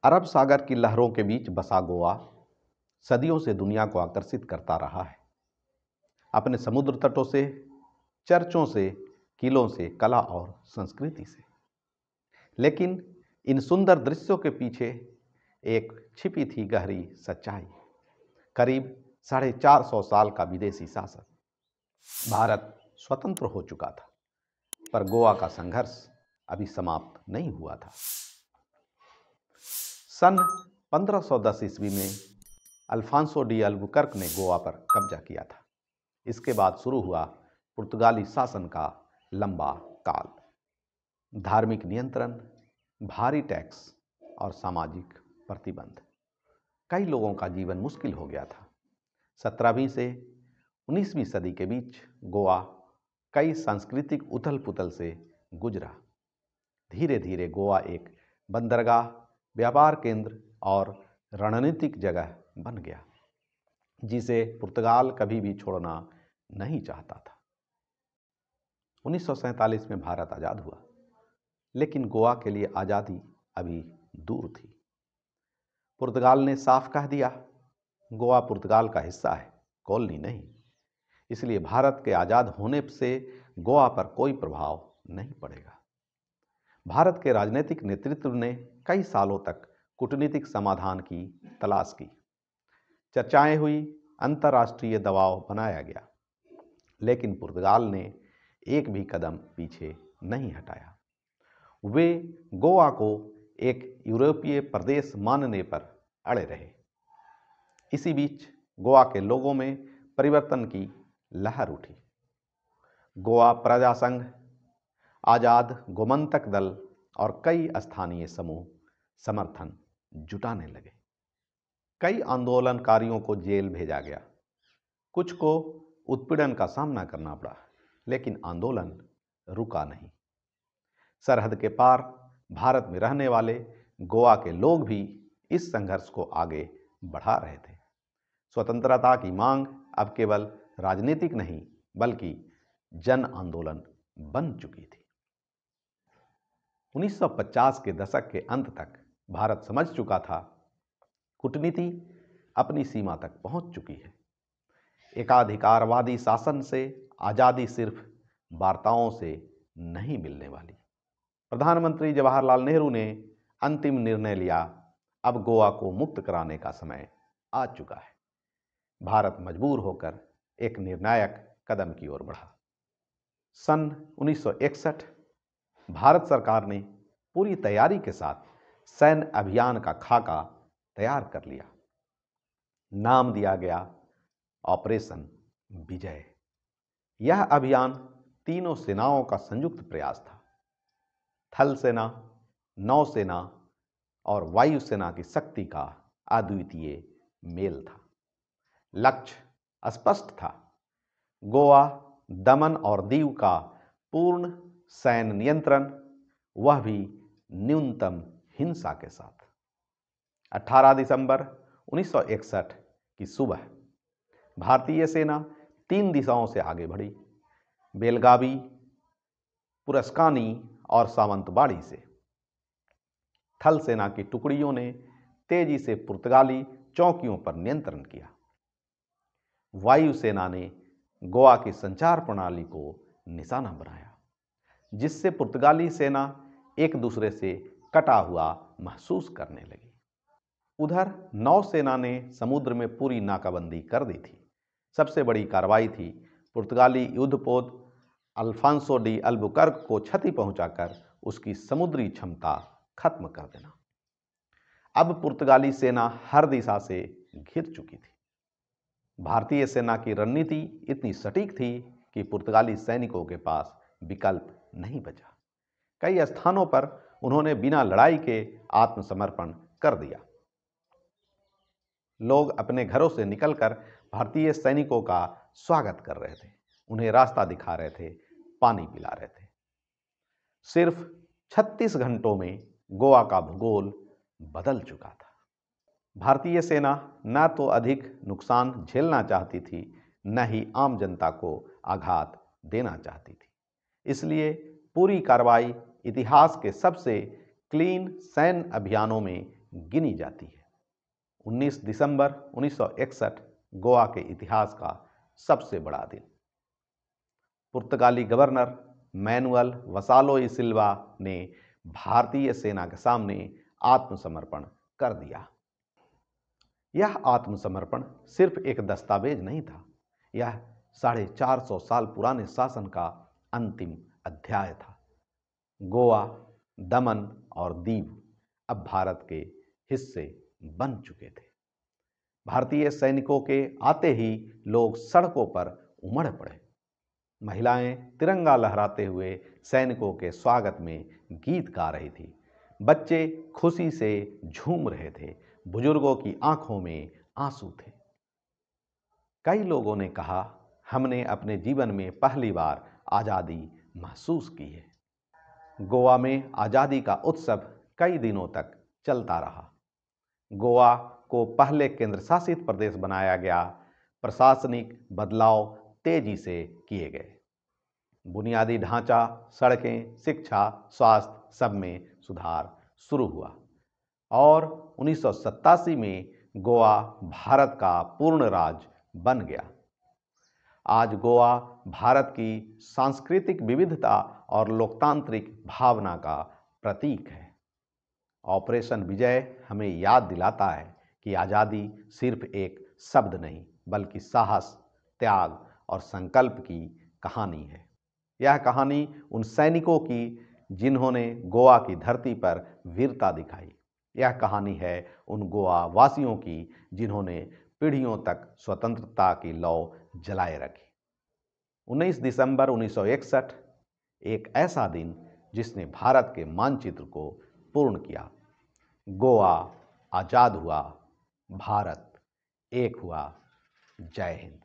अरब सागर की लहरों के बीच बसा गोवा सदियों से दुनिया को आकर्षित करता रहा है। अपने समुद्र तटों से, चर्चों से, किलों से, कला और संस्कृति से। लेकिन इन सुंदर दृश्यों के पीछे एक छिपी थी गहरी सच्चाई। करीब 450 साल का विदेशी शासन। भारत स्वतंत्र हो चुका था, पर गोवा का संघर्ष अभी समाप्त नहीं हुआ था। सन 1510 ईस्वी में अल्फांसो डी अल्बुकर्क ने गोवा पर कब्जा किया था। इसके बाद शुरू हुआ पुर्तगाली शासन का लंबा काल। धार्मिक नियंत्रण, भारी टैक्स और सामाजिक प्रतिबंध। कई लोगों का जीवन मुश्किल हो गया था। 17वीं से 19वीं सदी के बीच गोवा कई सांस्कृतिक उथल पुथल से गुजरा। धीरे धीरे गोवा एक बंदरगाह, व्यापार केंद्र और रणनीतिक जगह बन गया, जिसे पुर्तगाल कभी भी छोड़ना नहीं चाहता था। 1947 में भारत आज़ाद हुआ, लेकिन गोवा के लिए आज़ादी अभी दूर थी। पुर्तगाल ने साफ कह दिया, गोवा पुर्तगाल का हिस्सा है, कॉलोनी नहीं। इसलिए भारत के आज़ाद होने से गोवा पर कोई प्रभाव नहीं पड़ेगा। भारत के राजनीतिक नेतृत्व ने कई सालों तक कूटनीतिक समाधान की तलाश की। चर्चाएं हुई, अंतर्राष्ट्रीय दबाव बनाया गया, लेकिन पुर्तगाल ने एक भी कदम पीछे नहीं हटाया। वे गोवा को एक यूरोपीय प्रदेश मानने पर अड़े रहे। इसी बीच गोवा के लोगों में परिवर्तन की लहर उठी। गोवा प्रजा संघ, आजाद गोमंतक दल और कई स्थानीय समूह समर्थन जुटाने लगे। कई आंदोलनकारियों को जेल भेजा गया, कुछ को उत्पीड़न का सामना करना पड़ा, लेकिन आंदोलन रुका नहीं। सरहद के पार भारत में रहने वाले गोवा के लोग भी इस संघर्ष को आगे बढ़ा रहे थे। स्वतंत्रता की मांग अब केवल राजनीतिक नहीं, बल्कि जन आंदोलन बन चुकी थी। 1950 के दशक के अंत तक भारत समझ चुका था, कूटनीति अपनी सीमा तक पहुंच चुकी है। एकाधिकारवादी शासन से आज़ादी सिर्फ वार्ताओं से नहीं मिलने वाली। प्रधानमंत्री जवाहरलाल नेहरू ने अंतिम निर्णय लिया, अब गोवा को मुक्त कराने का समय आ चुका है। भारत मजबूर होकर एक निर्णायक कदम की ओर बढ़ा। सन 1961 भारत सरकार ने पूरी तैयारी के साथ सैन्य अभियान का खाका तैयार कर लिया। नाम दिया गया ऑपरेशन विजय। यह अभियान तीनों सेनाओं का संयुक्त प्रयास था। थल सेना, नौसेना और वायुसेना की शक्ति का अद्वितीय मेल था। लक्ष्य स्पष्ट था, गोवा, दमन और दीव का पूर्ण सैन्य नियंत्रण, वह भी न्यूनतम हिंसा के साथ। 18 दिसंबर 1961 की सुबह भारतीय सेना 3 दिशाओं से आगे बढ़ी। बेलगावी, पुरस्कानी और सावंतवाड़ी से। थल सेना की टुकड़ियों ने तेजी से पुर्तगाली चौकियों पर नियंत्रण किया। वायुसेना ने गोवा की संचार प्रणाली को निशाना बनाया, जिससे पुर्तगाली सेना एक दूसरे से कटा हुआ महसूस करने लगी। उधर नौसेना ने समुद्र में पूरी नाकाबंदी कर दी थी। सबसे बड़ी कार्रवाई थी पुर्तगाली युद्धपोत अल्फांसो डी अल्बुकर्क को क्षति पहुंचाकर उसकी समुद्री क्षमता खत्म कर देना। अब पुर्तगाली सेना हर दिशा से घिर चुकी थी। भारतीय सेना की रणनीति इतनी सटीक थी कि पुर्तगाली सैनिकों के पास विकल्प नहीं बचा। कई स्थानों पर उन्होंने बिना लड़ाई के आत्मसमर्पण कर दिया। लोग अपने घरों से निकलकर भारतीय सैनिकों का स्वागत कर रहे थे, उन्हें रास्ता दिखा रहे थे, पानी पिला रहे थे। सिर्फ 36 घंटों में गोवा का भूगोल बदल चुका था। भारतीय सेना न तो अधिक नुकसान झेलना चाहती थी, न ही आम जनता को आघात देना चाहती थी। इसलिए पूरी कार्रवाई इतिहास के सबसे क्लीन सैन्य अभियानों में गिनी जाती है। 19 दिसंबर 1961 गोवा के इतिहास का सबसे बड़ा दिन। पुर्तगाली गवर्नर मैनुअल वसालो ई सिल्वा ने भारतीय सेना के सामने आत्मसमर्पण कर दिया। यह आत्मसमर्पण सिर्फ एक दस्तावेज नहीं था, यह 450 साल पुराने शासन का अंतिम अध्याय था। गोवा, दमन और दीव अब भारत के हिस्से बन चुके थे। भारतीय सैनिकों के आते ही लोग सड़कों पर उमड़ पड़े। महिलाएं तिरंगा लहराते हुए सैनिकों के स्वागत में गीत गा रही थी। बच्चे खुशी से झूम रहे थे। बुजुर्गों की आंखों में आंसू थे। कई लोगों ने कहा, हमने अपने जीवन में पहली बार आज़ादी महसूस की है। गोवा में आज़ादी का उत्सव कई दिनों तक चलता रहा। गोवा को पहले केंद्र शासित प्रदेश बनाया गया। प्रशासनिक बदलाव तेजी से किए गए। बुनियादी ढांचा, सड़कें, शिक्षा, स्वास्थ्य सब में सुधार शुरू हुआ और 1987 में गोवा भारत का पूर्ण राज्य बन गया। आज गोवा भारत की सांस्कृतिक विविधता और लोकतांत्रिक भावना का प्रतीक है। ऑपरेशन विजय हमें याद दिलाता है कि आज़ादी सिर्फ एक शब्द नहीं, बल्कि साहस, त्याग और संकल्प की कहानी है। यह कहानी उन सैनिकों की जिन्होंने गोवा की धरती पर वीरता दिखाई। यह कहानी है उन गोवा वासियों की जिन्होंने पीढ़ियों तक स्वतंत्रता की लौ जलाए रखी। 19 दिसंबर 1961 एक ऐसा दिन जिसने भारत के मानचित्र को पूर्ण किया। गोवा आज़ाद हुआ, भारत एक हुआ। जय हिंद।